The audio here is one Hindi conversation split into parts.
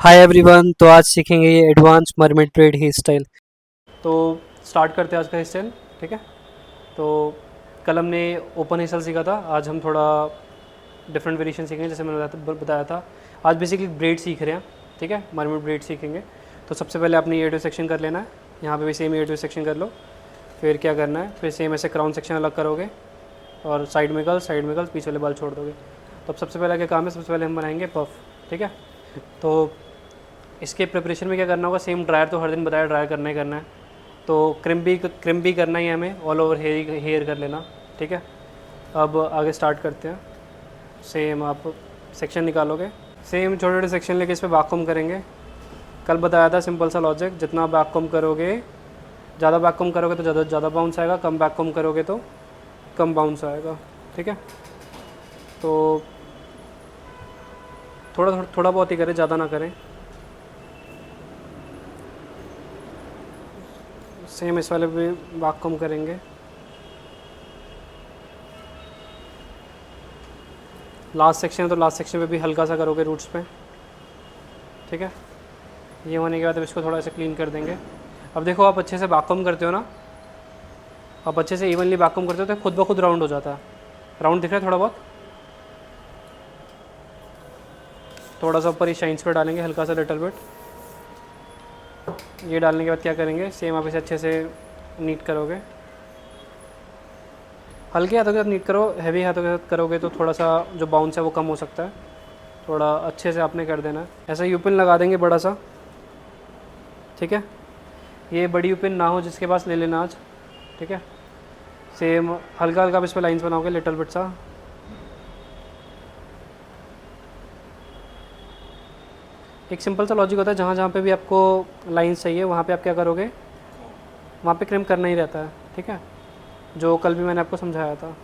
Hi everyone. तो आज सीखेंगे ये advance mermaid braid hairstyle. तो स्टार्ट करते हैं आज का हेयर स्टाइल। ठीक है। तो कल हमने ओपन हेयर स्टाइल सीखा था, आज हम थोड़ा डिफरेंट वेरिएशन सीखेंगे जैसे मैंने बताया था। आज बेसिकली ब्रेड सीख रहे हैं। ठीक है, मरमेड ब्रेड सीखेंगे। तो सबसे पहले अपनी ईयर टू सेक्शन कर लेना है। यहाँ पे भी सेम ईयर टू सेक्शन कर लो। फिर क्या करना है, फिर सेम ऐसे क्राउन सेक्शन अलग करोगे और साइड में कर्ल पीछे वाले बाल छोड़ दोगे। तो अब सबसे पहले क्या काम है, सबसे पहले हम बनाएंगे पफ। ठीक है। तो इसके प्रिपरेशन में क्या करना होगा, सेम ड्रायर तो हर दिन बताया ड्रायर करना ही करना है। तो क्रिम भी करना ही है हमें, ऑल ओवर हेयर कर लेना। ठीक है। अब आगे स्टार्ट करते हैं। सेम आप सेक्शन निकालोगे, सेम छोटे छोटे सेक्शन लेके इस पर वैक्यूम करेंगे। कल बताया था सिंपल सा लॉजिक, जितना वैक्यूम करोगे, ज़्यादा वैक्यूम करोगे तो ज़्यादा बाउंस आएगा, कम वैक्यूम करोगे तो कम बाउंस आएगा। ठीक है। तो थोड़ा बहुत ही करें, ज़्यादा ना करें। सेम इस वाले भी वैक्यूम करेंगे। लास्ट सेक्शन है तो लास्ट सेक्शन पे भी हल्का सा करोगे रूट्स पे। ठीक है। ये होने के बाद अब इसको थोड़ा सा क्लीन कर देंगे। अब देखो, आप अच्छे से वैक्यूम करते हो ना, आप अच्छे से इवनली वैक्यूम करते हो तो खुद ब खुद राउंड हो जाता है। राउंड दिख रहा है थोड़ा बहुत। थोड़ा सा ऊपर ही शाइन्स पे डालेंगे हल्का सा लिटल बिट। ये डालने के बाद क्या करेंगे, सेम आप इसे अच्छे से नीट करोगे। हल्के हाथों के साथ नीट करो, हैवी हाथों के साथ करोगे तो थोड़ा सा जो बाउंस है वो कम हो सकता है। थोड़ा अच्छे से आपने कर देना है। ऐसा यूपिन लगा देंगे बड़ा सा। ठीक है। ये बड़ी यूपिन ना हो जिसके पास ले लेना आज। ठीक है। सेम हल्का हल्का आप इस पर लाइन्स बनाओगे लिटल बिट सा। एक सिंपल सा लॉजिक होता है, जहाँ जहाँ पे भी आपको लाइन्स चाहिए वहाँ पे आप क्या करोगे, वहाँ पे क्रिम करना ही रहता है। ठीक है, जो कल भी मैंने आपको समझाया था।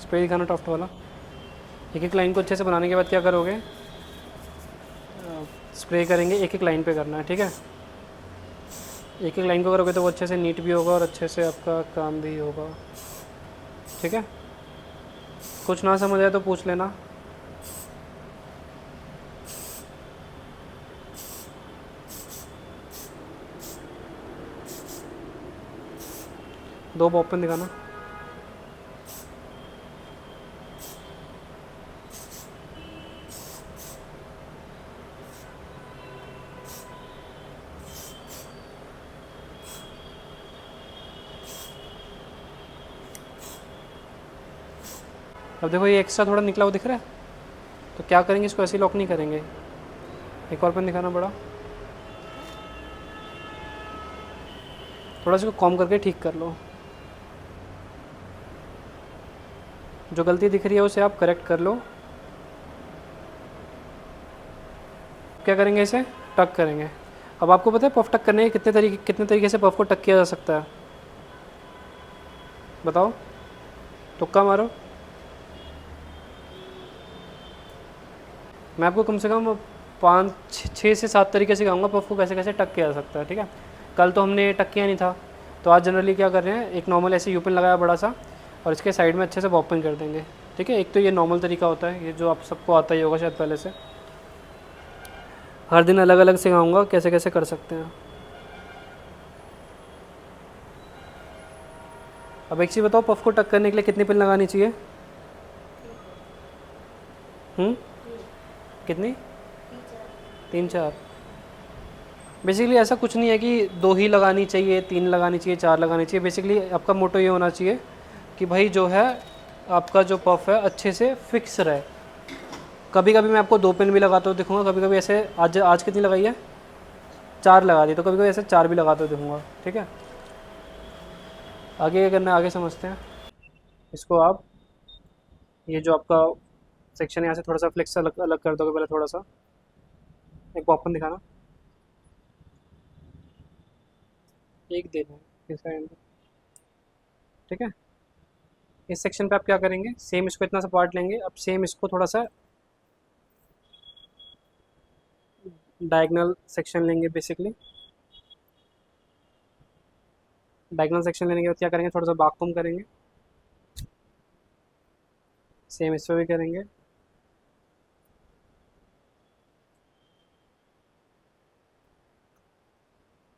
स्प्रे दिखाना टॉफ्ट वाला। एक एक लाइन को अच्छे से बनाने के बाद क्या करोगे, स्प्रे करेंगे, एक एक लाइन पे करना है। ठीक है। एक एक लाइन को करोगे तो वो अच्छे से नीट भी होगा और अच्छे से आपका काम भी होगा। ठीक है। कुछ ना समझ आए तो पूछ लेना। दो बॉब पेन दिखाना। अब देखो, ये एक्स्ट्रा थोड़ा निकला हुआ दिख रहा है, तो क्या करेंगे, इसको ऐसे लॉक नहीं करेंगे। एक और पेन दिखाना बड़ा। थोड़ा सा कॉम करके ठीक कर लो। जो गलती दिख रही है उसे आप करेक्ट कर लो। क्या करेंगे, इसे टक करेंगे। अब आपको पता है पफ टक करने के कितने तरीके से पफ को टक किया जा सकता है, बताओ, तुक्का मारो। मैं आपको कम से कम 5 6 से 7 तरीके से कहूँगा पफ को कैसे कैसे टक किया जा सकता है। ठीक है। कल तो हमने टक किया नहीं था, तो आज जनरली क्या कर रहे हैं, एक नॉर्मल ऐसे यूपिन लगाया बड़ा सा और इसके साइड में अच्छे से बॉपिंग कर देंगे। ठीक है। एक तो ये नॉर्मल तरीका होता है, ये जो आप सबको आता ही होगा शायद पहले से। हर दिन अलग अलग सिखाऊंगा कैसे कैसे कर सकते हैं। अब एक चीज़ बताओ, पफ को टक करने के लिए कितनी पिन लगानी चाहिए? हम्म, कितनी? 3 4। बेसिकली ऐसा कुछ नहीं है कि 2 ही लगानी चाहिए, 3 लगानी चाहिए, 4 लगानी चाहिए। बेसिकली आपका मोटो ये होना चाहिए कि भाई जो है आपका जो पफ है अच्छे से फिक्स रहे। कभी कभी मैं आपको 2 पेन भी लगाते हुए दिखूंगा, कभी कभी ऐसे, आज आज कितनी लगाई है, 4 लगा दी, तो कभी कभी ऐसे 4 भी लगाते हुए दिखूंगा। ठीक है। आगे क्या करना है, आगे समझते हैं। इसको आप, ये जो आपका सेक्शन है यहाँ से थोड़ा सा फ्लेक्स अलग अलग कर दोगे पहले थोड़ा सा। एक पॉपकॉर्न दिखाना। एक देना है इसका एंड। ठीक है। इस सेक्शन पे आप क्या करेंगे, सेम इसको इतना सा पार्ट लेंगे, अब सेम इसको थोड़ा सा डायगनल सेक्शन लेंगे बेसिकली। डायगनल सेक्शन लेने के बाद क्या करेंगे, थोड़ा सा बाकूम करेंगे, सेम इस पर भी करेंगे।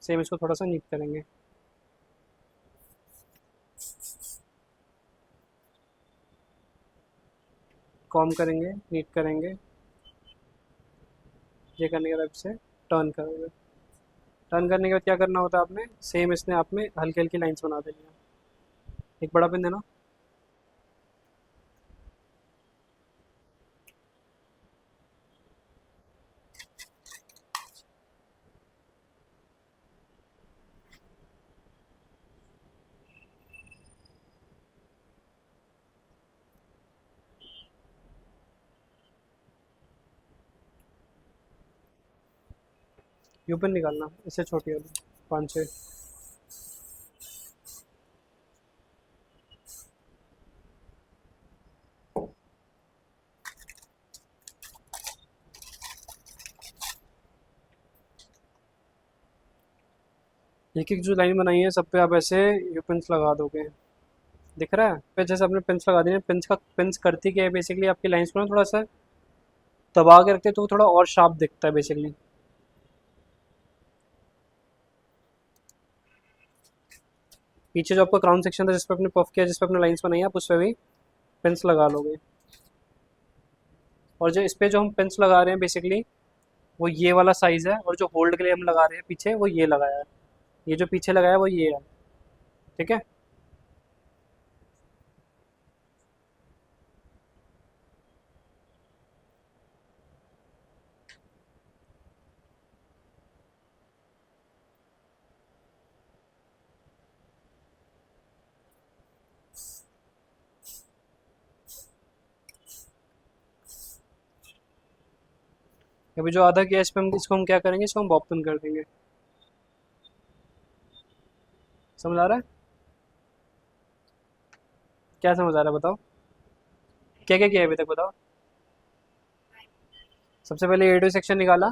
सेम इसको थोड़ा सा नीट करेंगे। कॉम करेंगे, नीट करेंगे, ये करने के बाद इसे टर्न करोगे। टर्न करने के बाद क्या करना होता है आपने, सेम इसने आप में हल्की हल्की लाइंस बना देनी है। एक बड़ा पेन देना। यू पेन निकालना, इससे छोटी वाली, 5-6। एक एक जो लाइन बनाई है सब पे आप ऐसे यू पेंस लगा दोगे। दिख रहा है पे, जैसे आपने पेंस लगा दी, पेंस का पेंस करती क्या है बेसिकली, आपकी लाइंस को ना थोड़ा सा दबा के रखते हैं तो वो थोड़ा और शार्प दिखता है बेसिकली। पीछे जो आपका क्राउन सेक्शन था जिस पे आपने पफ किया, जिस पे आपने लाइंस बनाई, आप उस पर भी पेंस लगा लोगे। और जो इस पे जो हम पेंस लगा रहे हैं बेसिकली, वो ये वाला साइज़ है, और जो होल्ड के लिए हम लगा रहे हैं पीछे, वो ये लगाया है। ये जो पीछे लगाया है वो ये है। ठीक है। अभी जो आधा किया इस पे हम, इसको हम क्या करेंगे, इसको हम बॉप्पन कर देंगे। समझ आ रहा है? क्या समझ आ रहा है बताओ, क्या क्या किया है अभी तक बताओ। सबसे पहले एडो सेक्शन निकाला,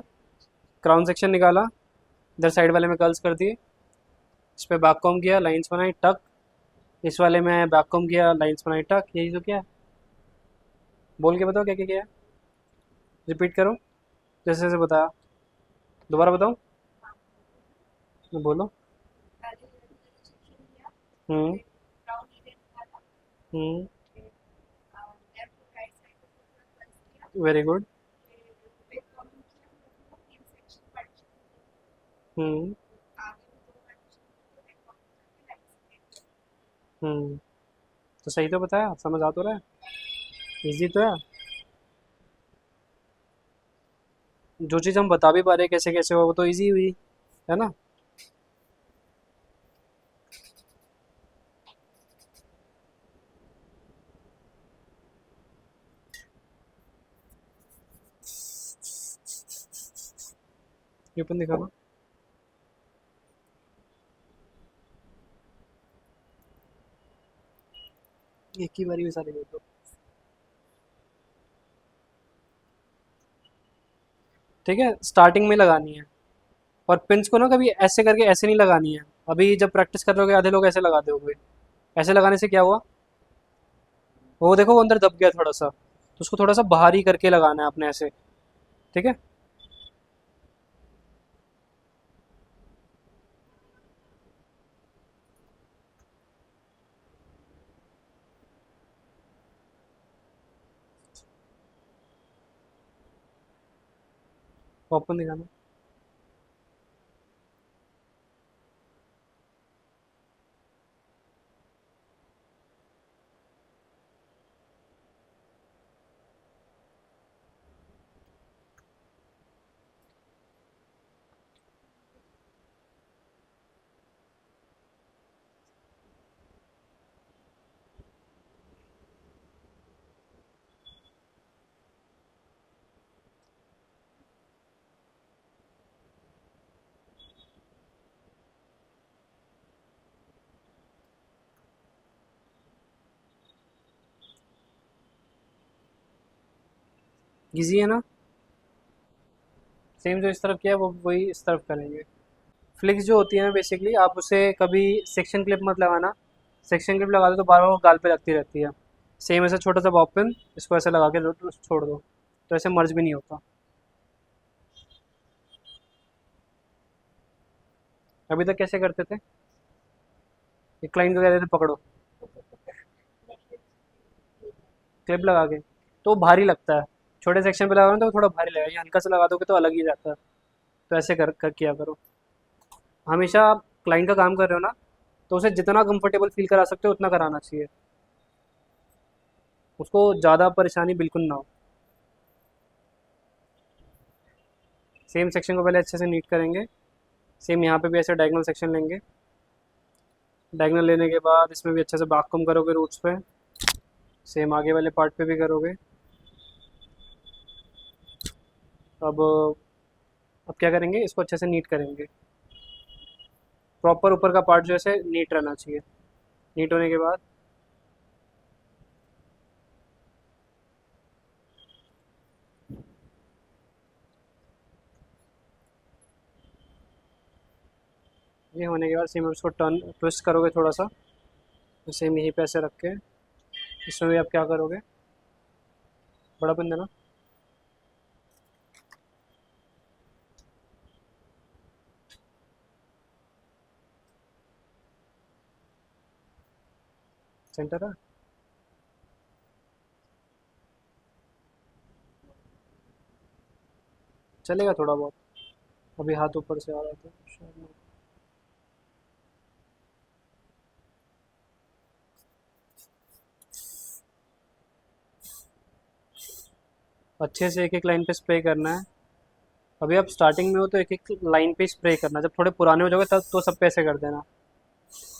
क्राउन सेक्शन निकाला, इधर साइड वाले में कर्ल्स कर दिए, इस पे बैक कॉम किया, लाइंस बनाई टक, इस वाले में बैक कॉम किया, लाइंस बनाई टक। यही तो किया, बोल के बताओ क्या क्या किया। रिपीट करो जैसे जैसे बताया, दोबारा बताओ। बोलो। हम्म। हम्म। Very good. हम्म। हम्म। तो सही तो बताया, समझ आ तो रहा है, इजी तो है। जो चीज़ हम बता भी पा रहे हैं कैसे कैसे हो, वो तो इजी हुई, है ना। ये अपन दिखाना, एक ही बारी में सारे कर दो। ठीक है, स्टार्टिंग में लगानी है। और पिंस को ना कभी ऐसे करके ऐसे नहीं लगानी है। अभी जब प्रैक्टिस कर रहे हो आधे लोग ऐसे लगाते होंगे, ऐसे लगाने से क्या हुआ, वो देखो वो अंदर दब गया थोड़ा सा, तो उसको थोड़ा सा बाहर ही करके लगाना है आपने ऐसे। ठीक है। ओपन दिखाना। इजी है ना। सेम जो इस तरफ किया है वो वही इस तरफ करेंगे। फ्लिक्स जो होती है ना बेसिकली, आप उसे कभी सेक्शन क्लिप मत लगाना। सेक्शन क्लिप लगा दो तो बार बार वो गाल पे लगती रहती है। सेम ऐसे छोटा सा बॉब पिन, इसको ऐसे लगा के छोड़ दो, तो ऐसे मर्ज भी नहीं होता। अभी तक कैसे करते थे? एक क्लाइंट को कहते थे पकड़ो, क्लिप लगा के, तो भारी लगता है। छोटे सेक्शन पे लगाओ ना तो थोड़ा भारी लगेगा, ये हल्का सा लगा दोगे तो अलग ही जाता है। तो ऐसे कर किया करो। हमेशा आप क्लाइंट का काम कर रहे हो ना, तो उसे जितना कंफर्टेबल फील करा सकते हो उतना कराना चाहिए। उसको ज़्यादा परेशानी बिल्कुल ना हो। सेम सेक्शन को पहले अच्छे से नीट करेंगे। सेम यहाँ पे भी ऐसे डायगोनल सेक्शन लेंगे। डायगोनल लेने के बाद इसमें भी अच्छे से बाकम करोगे रूट्स पे। सेम आगे वाले पार्ट पे भी करोगे। अब अब क्या करेंगे, इसको अच्छे से नीट करेंगे। प्रॉपर ऊपर का पार्ट जो है ऐसे नीट रहना चाहिए। नीट होने के बाद ये होने के बाद सेम इसको टर्न ट्विस्ट करोगे थोड़ा सा। तो सेम यहीं पे ऐसे रख के इसमें भी आप क्या करोगे, बड़ा पिन देना। सेंटर है, चलेगा थोड़ा बहुत। अभी हाथ ऊपर से आ रहा था शायद। अच्छे से एक एक लाइन पे स्प्रे करना है। अभी आप स्टार्टिंग में हो तो एक एक लाइन पे स्प्रे करना, जब थोड़े पुराने हो जाओगे तब तो सब पे ऐसे कर देना।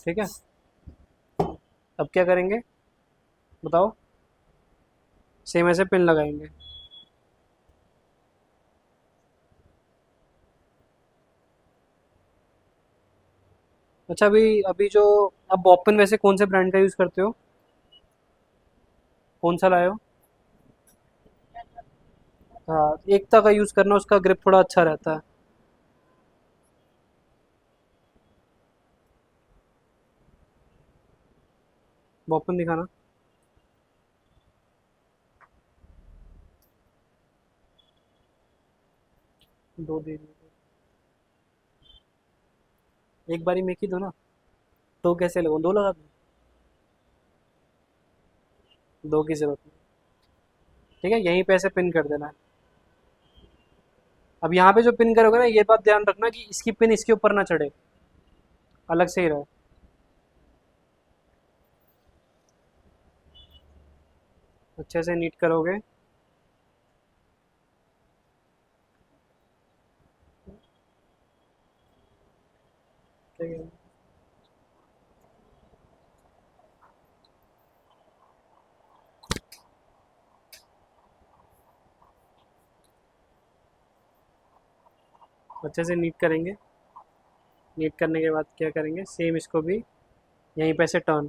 ठीक है। अब क्या करेंगे बताओ? सेम ऐसे पिन लगाएंगे। अच्छा, अभी अभी जो आप बॉब पिन वैसे कौन से ब्रांड का यूज़ करते हो? कौन सा लाए हो? हाँ, एकता का यूज़ करना, उसका ग्रिप थोड़ा अच्छा रहता है। बॉब पिन दिखाना। दो दे दो। एक बारी में एक ही दो ना। दो कैसे लगो, दो लगा दो। दो की जरूरत नहीं। ठीक है, यहीं पे ऐसे पिन कर देना है। अब यहाँ पे जो पिन करोगे ना, ये बात ध्यान रखना कि इसकी पिन इसके ऊपर ना चढ़े, अलग से ही रहे। अच्छे से नीट करोगे। ठीक है। अच्छे से नीट करेंगे। नीट करने के बाद क्या करेंगे, सेम इसको भी यहीं पे से टर्न,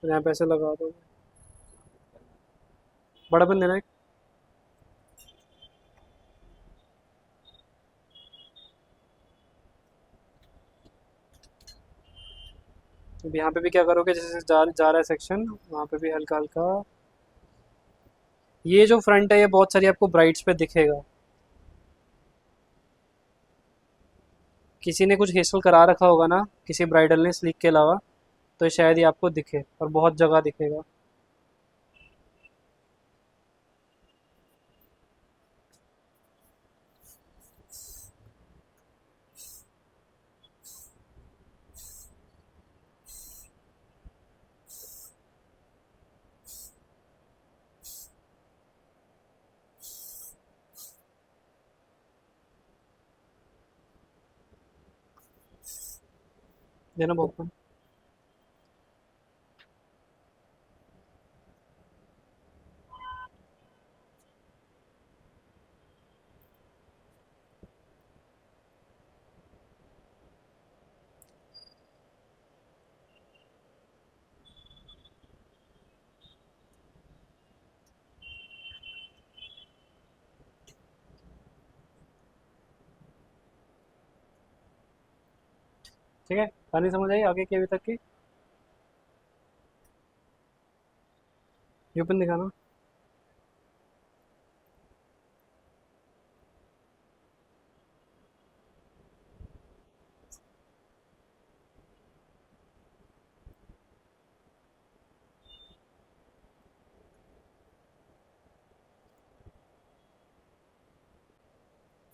तो यहाँ पे ऐसे लगा दो। बड़ा पिन देना है। अब यहाँ पे भी क्या करोगे, जैसे जा रहा है सेक्शन, वहाँ पे भी हल्का हल्का। ये जो फ्रंट है ये बहुत सारी आपको ब्राइड्स पे दिखेगा। किसी ने कुछ हेयर करा रखा होगा ना, किसी ब्राइडल ने स्लीक के अलावा, तो शायद ये आपको दिखे, और बहुत जगह दिखेगा। देना बहुत। ठीक है, कहानी समझ आई आगे की अभी तक की? यूपिन दिखाना।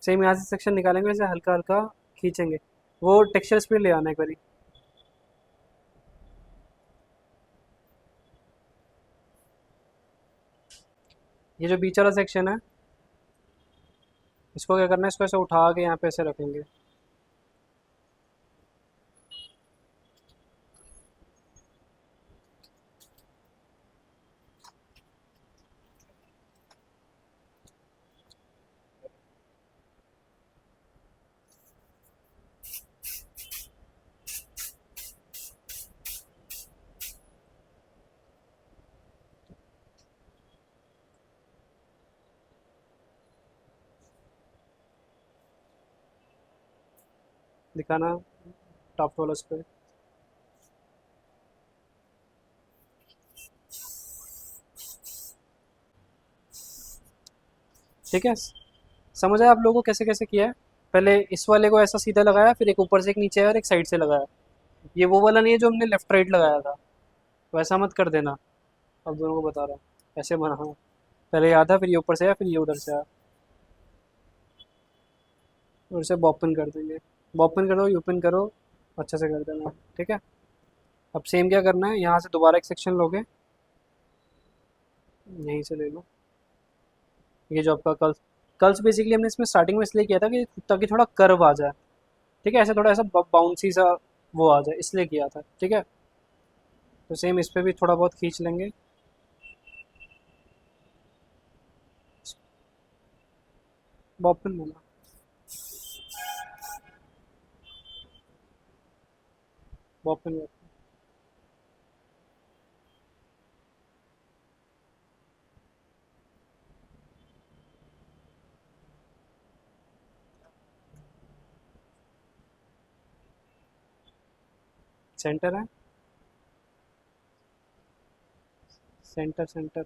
सेम यहाँ से सेक्शन निकालेंगे, इसे हल्का हल्का खींचेंगे। वो टेक्सचर स्पीड ले आना एक बारी। ये जो बीच वाला सेक्शन है, इसको क्या करना है, इसको ऐसे उठा के यहाँ पे ऐसे रखेंगे। दिखाना टॉप वाला उस पर। ठीक है, समझ आया आप लोगों को कैसे कैसे किया है? पहले इस वाले को ऐसा सीधा लगाया, फिर एक ऊपर से एक नीचे और एक साइड से लगाया। ये वो वाला नहीं है जो हमने लेफ्ट राइट लगाया था, वैसा मत कर देना। अब दोनों को बता रहा हूँ, ऐसे बना। हाँ, पहले ये आधा, फिर ये ऊपर से आया, फिर ये उधर से आया, और इसे बॉपन कर देंगे। बॉपन करो, यूपिन करो, अच्छे से कर देना। ठीक है, अब सेम क्या करना है, यहाँ से दोबारा एक सेक्शन लोगे, यहीं से ले लो। ये जो आपका कर्ल्स बेसिकली हमने इसमें स्टार्टिंग में इसलिए किया था कि ताकि थोड़ा कर्व आ जाए। ठीक है, ऐसे थोड़ा ऐसा बाउंसी सा वो आ जाए, इसलिए किया था। ठीक है, तो सेम इस पे भी थोड़ा बहुत खींच लेंगे। बॉपन बोला। बॉपन। सेंटर है, सेंटर सेंटर।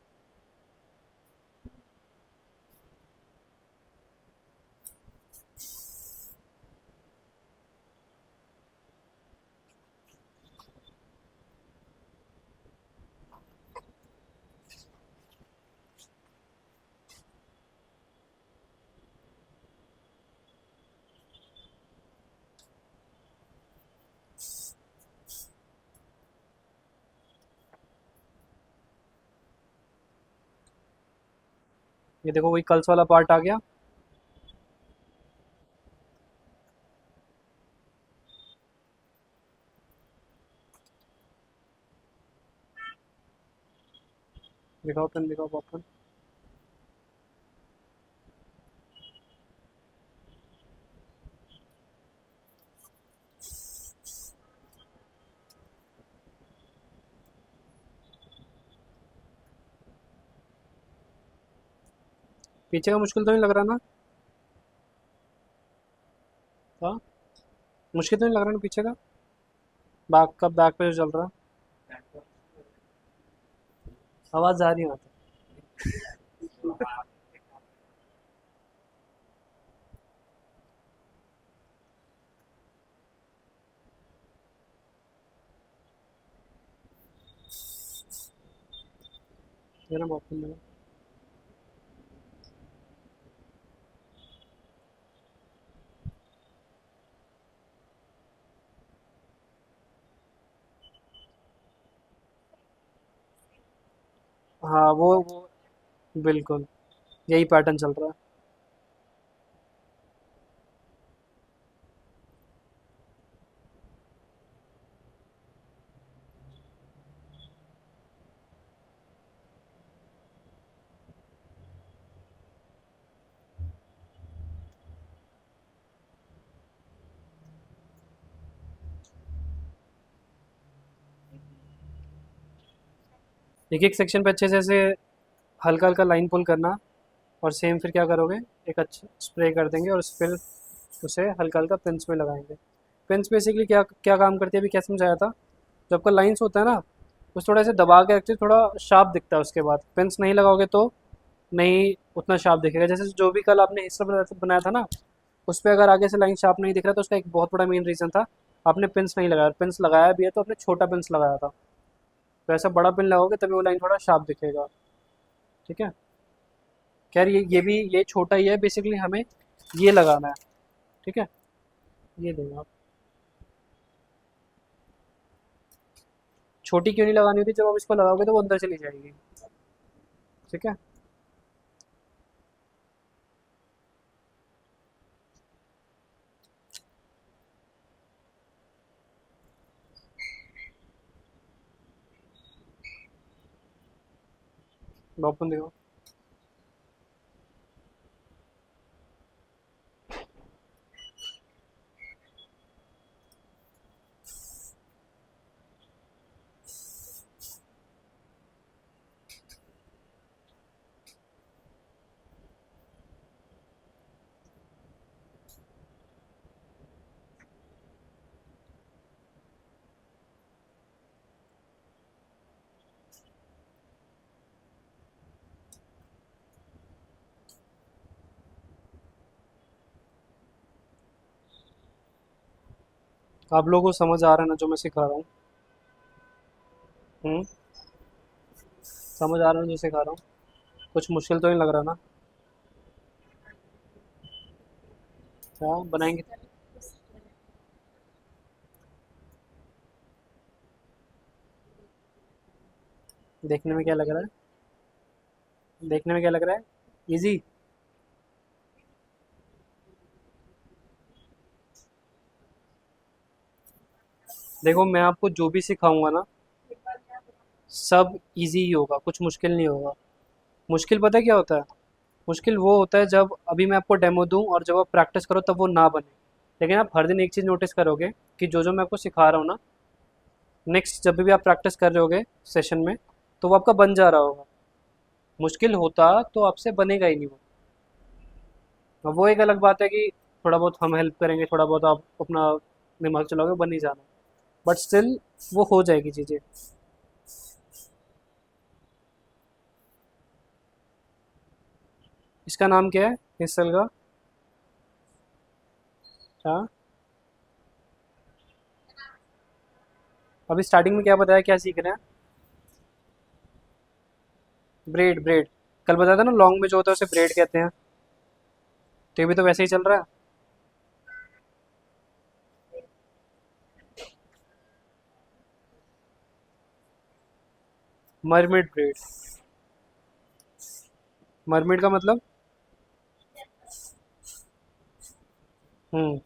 ये देखो वही कल्स वाला पार्ट आ गया। दिखाओ पेन, दिखाओ बॉपन। पीछे का मुश्किल तो नहीं लग रहा ना? हाँ, मुश्किल तो नहीं लग रहा ना पीछे का? बैक का, बैक पे जो चल रहा है। आवाज़ आ रही है वहाँ पे। ये ना बॉपन में। हाँ, वो बिल्कुल यही पैटर्न चल रहा है। एक एक सेक्शन पे अच्छे से ऐसे हल्का हल्का लाइन पुल करना, और सेम फिर क्या करोगे, एक अच्छा स्प्रे कर देंगे और फिर उसे हल्का हल्का पिंस में लगाएंगे। पिन्स बेसिकली क्या क्या काम करती है, अभी क्या समझाया था। जब आपका लाइंस होता है ना, उस थोड़ा ऐसे दबा के रखते थोड़ा शार्प दिखता है, उसके बाद पिन्स नहीं लगाओगे तो नहीं उतना शार्प दिखेगा। जैसे जो भी कल आपने हिस्सा बनाया था ना, उस पर अगर आगे से लाइन शार्प नहीं दिख रहा तो उसका एक बहुत बड़ा मेन रीज़न था, आपने पिन्स नहीं लगाया। पिन्स लगाया भी है तो आपने छोटा पिन्स लगाया था, तो ऐसा बड़ा पिन लगाओगे तभी वो लाइन थोड़ा शार्प दिखेगा। ठीक है। खैर ये भी ये छोटा ही है बेसिकली, हमें ये लगाना है। ठीक है, ये देंगे आप। छोटी क्यों नहीं लगानी होती, जब आप इसको लगाओगे तो वो अंदर चली जाएगी। ठीक है। ओपन देखो। आप लोगों को समझ आ रहा है ना जो मैं सिखा रहा हूँ? हम्म। समझ आ रहा है जो सिखा रहा हूँ? कुछ मुश्किल तो नहीं लग रहा ना? क्या बनाएंगे? देखने में क्या लग रहा है? देखने में क्या लग रहा है? इजी। देखो मैं आपको जो भी सिखाऊंगा ना, सब इजी ही होगा, कुछ मुश्किल नहीं होगा। मुश्किल पता है क्या होता है? मुश्किल वो होता है जब अभी मैं आपको डेमो दूं और जब आप प्रैक्टिस करो तब वो ना बने। लेकिन आप हर दिन एक चीज़ नोटिस करोगे कि जो जो मैं आपको सिखा रहा हूँ ना, नेक्स्ट जब भी आप प्रैक्टिस कर रहे होगे सेशन में, तो वो आपका बन जा रहा होगा। मुश्किल होता तो आपसे बनेगा ही नहीं वो। अब वो एक अलग बात है कि थोड़ा बहुत हम हेल्प करेंगे, थोड़ा बहुत आप अपना दिमाग चलाओगे, बन ही जाना। बट स्टिल वो हो जाएगी चीज़ें। इसका नाम क्या है हिस्सल का? हाँ। अभी स्टार्टिंग में क्या बताया, क्या सीख रहे हैं? Bread, bread. कल बताया था ना, लॉन्ग में जो होता है उसे ब्रेड कहते हैं। तो ये भी तो वैसे ही चल रहा है। Mermaid bread. मरमिड का मतलब? हम्म।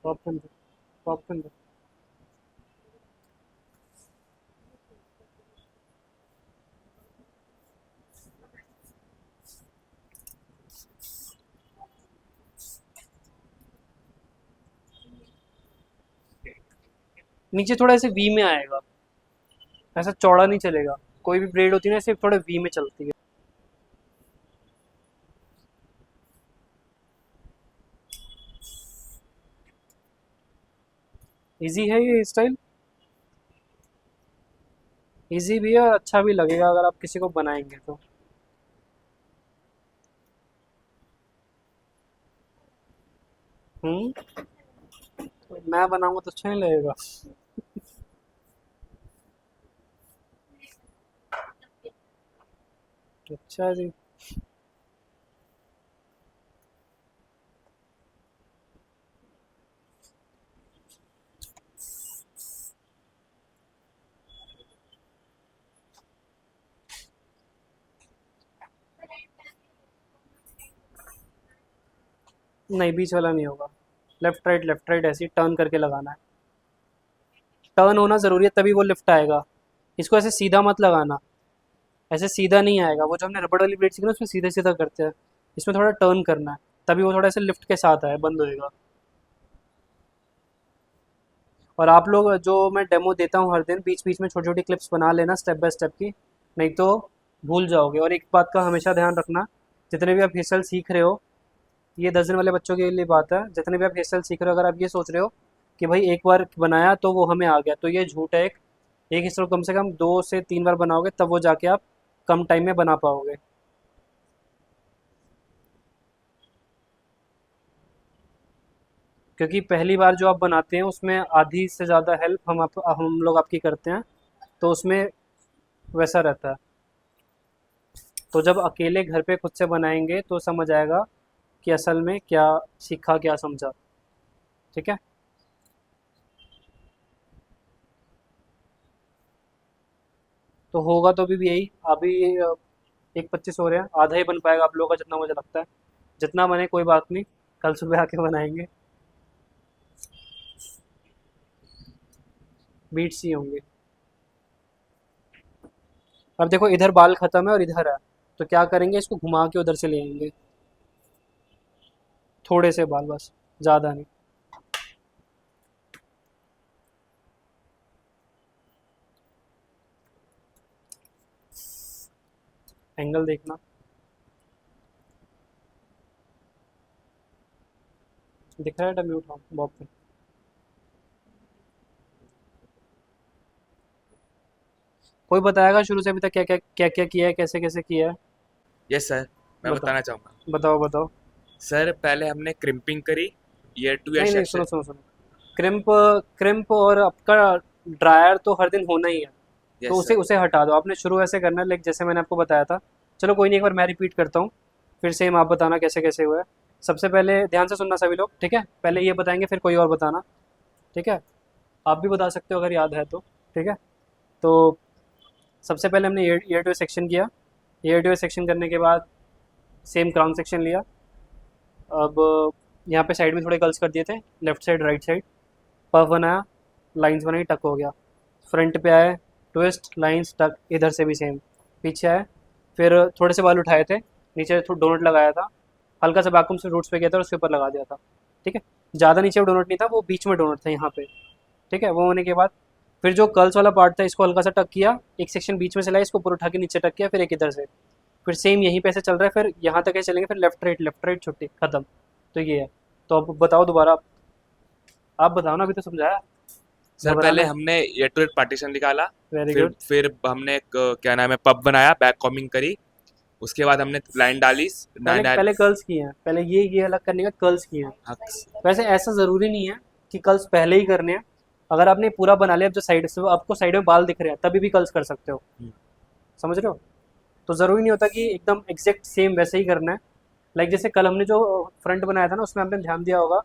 पॉपकॉर्न दो, पॉपकॉर्न दो। नीचे थोड़ा ऐसे वी में आएगा, ऐसा चौड़ा नहीं चलेगा। कोई भी ब्रेड होती है ना ऐसे थोड़ा वी में चलती है। इजी है ये स्टाइल। इजी भी है और अच्छा भी लगेगा अगर आप किसी को बनाएंगे तो। हम्म। तो मैं बनाऊंगा तो अच्छा नहीं लगेगा। अच्छा जी। नहीं, बीच वाला नहीं होगा। लेफ्ट राइट ऐसे टर्न करके लगाना है। टर्न होना ज़रूरी है तभी वो लिफ्ट आएगा। इसको ऐसे सीधा मत लगाना। ऐसे सीधा नहीं आएगा, वो जो हमने रबड़ वाली प्लेट सीखी ना उसमें सीधा सीधा करते हैं। इसमें थोड़ा टर्न करना है, तभी वो थोड़ा ऐसे लिफ्ट के साथ आए, बंद होएगा। और आप लोग जो मैं डेमो देता हूँ हर दिन, बीच बीच में छोटी छोटी क्लिप्स बना लेना स्टेप बाय स्टेप की, नहीं तो भूल जाओगे। और एक बात का हमेशा ध्यान रखना, जितने भी आप हेयर स्टाइल सीख रहे हो, ये 10 दिन वाले बच्चों के लिए बात है, जितने भी आप हेयर स्टाइल सीख रहे हो, अगर आप ये सोच रहे हो कि भाई एक बार बनाया तो वो हमें आ गया, तो ये झूठ है। एक हेयर स्टाइल कम से कम 2 से 3 बार बनाओगे, तब वो जाके आप कम टाइम में बना पाओगे। क्योंकि पहली बार जो आप बनाते हैं उसमें आधी से ज़्यादा हेल्प हम लोग आपकी करते हैं, तो उसमें वैसा रहता है। तो जब अकेले घर पे खुद से बनाएंगे तो समझ आएगा कि असल में क्या सीखा क्या समझा। ठीक है। तो होगा तो अभी भी यही, अभी 1:25 हो रहे हैं, आधा ही बन पाएगा आप लोगों का जितना मुझे लगता है। जितना बने कोई बात नहीं, कल सुबह आके बनाएंगे। बीट्स ही होंगे। अब देखो इधर बाल खत्म है और इधर है, तो क्या करेंगे, इसको घुमा के उधर से ले आएंगे। थोड़े से बाल बस, ज़्यादा नहीं। एंगल देखना। दिख रहा है डमी उठाओ बॉब पे। कोई बताएगा शुरू से अभी तक क्या क्या किया है, कैसे कैसे किया है? यस सर, मैं बताओ बताना चाहूँगा। बताओ बताओ। सर पहले हमने क्रिम्पिंग करी, ईयर टू ईयर नहीं नहीं, सुनो सेक्शन। सुनो सुनो। क्रिम्प, क्रिम्प और आपका ड्रायर तो हर दिन होना ही है, तो यस उसे सर। उसे हटा दो। आपने शुरू ऐसे करना है, लाइक जैसे मैंने आपको बताया था। चलो कोई नहीं, एक बार मैं रिपीट करता हूँ, फिर सेम आप बताना कैसे कैसे हुआ है। सबसे पहले ध्यान से सुनना सभी लोग, ठीक है? पहले ये बताएंगे फिर कोई और बताना, ठीक है? आप भी बता सकते हो अगर याद है तो, ठीक है? तो सबसे पहले हमने ईयर टू सेक्शन किया। ईयर टू सेक्शन करने के बाद सेम क्राउन सेक्शन लिया। अब यहाँ पे साइड में थोड़े कर्ल्स कर दिए थे, left side right side. Puff बनाया, लाइंस बनाई, टक हो गया। फ्रंट पे आए, ट्विस्ट लाइंस टक, इधर से भी सेम। पीछे आए, फिर थोड़े से बाल उठाए थे, नीचे डोनट लगाया था, हल्का सा वैक्यूम से रूट्स पे गया था और उसके ऊपर लगा दिया था। ठीक है। ज़्यादा नीचे डोनट नहीं था, वो बीच में डोनट था यहाँ पे। ठीक है। वो होने के बाद फिर जो कर्ल्स वाला पार्ट था, इसको हल्का सा टक किया, एक सेक्शन बीच में से लाया, इसको ऊपर उठा के नीचे टक किया, फिर एक इधर से। फिर सेम यहीं पे से चल रहा है, फिर यहाँ तक ऐसे चलेंगे, फिर लेफ्ट राइट छुट्टी खत्म। तो ये है। तो अब बताओ दोबारा, आप बताओ ना, अभी तो समझाया, सर घबराना पहले है। हमने ईयर टू ईयर पार्टीशन निकाला, वेरी फिर गुड। फिर हमने एक क्या नाम है पब बनाया, बैक कॉमिंग करी। उसके बाद हमने लाइन डाली। पहले लाइन डाल। पहले कर्ल्स किए हैं, पहले ये अलग करने का कर्ल्स किए हैं। हाँ। वैसे ऐसा ज़रूरी नहीं है कि कर्ल्स पहले ही करने हैं। अगर आपने पूरा बना लिया, अब जो साइड से आपको साइड में बाल दिख रहे हैं, तभी भी कर्ल्स कर सकते हो। समझ रहे हो? तो ज़रूरी नहीं होता कि एकदम एग्जैक्ट सेम वैसे ही करना है। लाइक जैसे कल हमने जो फ्रंट बनाया था ना, उसमें आपने ध्यान दिया होगा,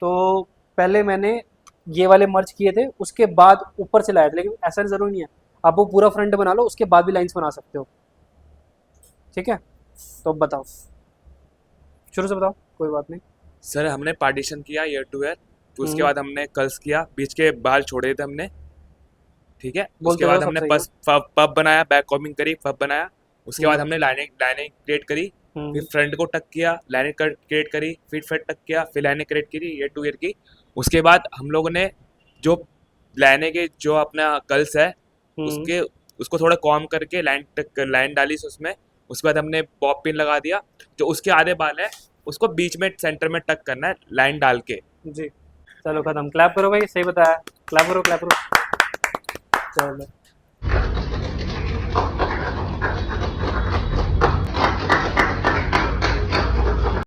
तो पहले मैंने ये वाले मर्ज किए थे, उसके बाद ऊपर से लाया था, लेकिन ऐसा ज़रूरी नहीं है। आप वो पूरा फ्रंट बना लो, उसके बाद भी लाइंस बना सकते हो। ठीक है। तो अब बताओ, शुरू से बताओ, कोई बात नहीं। सर हमने पार्टीशन किया ईयर टू ईयर, फिर उसके हम्म। बाद हमने कर्ल्स किया, बीच के बाल छोड़े थे हमने। ठीक है। उसके बोलते रहो, बाद सब हमने सही है। पस पब बनाया, बैक कॉमिंग करी, पब बनाया। उसके बाद हम्म। हमने लाइनिंग लाइनिंग क्रिएट करी। फिर हम्म। फ्रंट को टक किया, लाइनिंग क्रिएट करी, फिर फ्रंट टक किया, फिर लाइनिंग क्रिएट करी ईयर टू ईयर की। उसके बाद हम लोगों ने जो लाइनिंग के जो अपना कर्ल्स है, हम्म। उसके उसको थोड़ा कॉम करके लाइन डाली उसमें। उसके बाद हमने बॉब पिन लगा दिया। जो उसके आधे बाल है, उसको बीच में सेंटर में टक करना है लाइन डाल के। जी। चलो खत्म, क्लैप करो भाई, सही बताया। क्लैप करो क्लैप करो। चलो।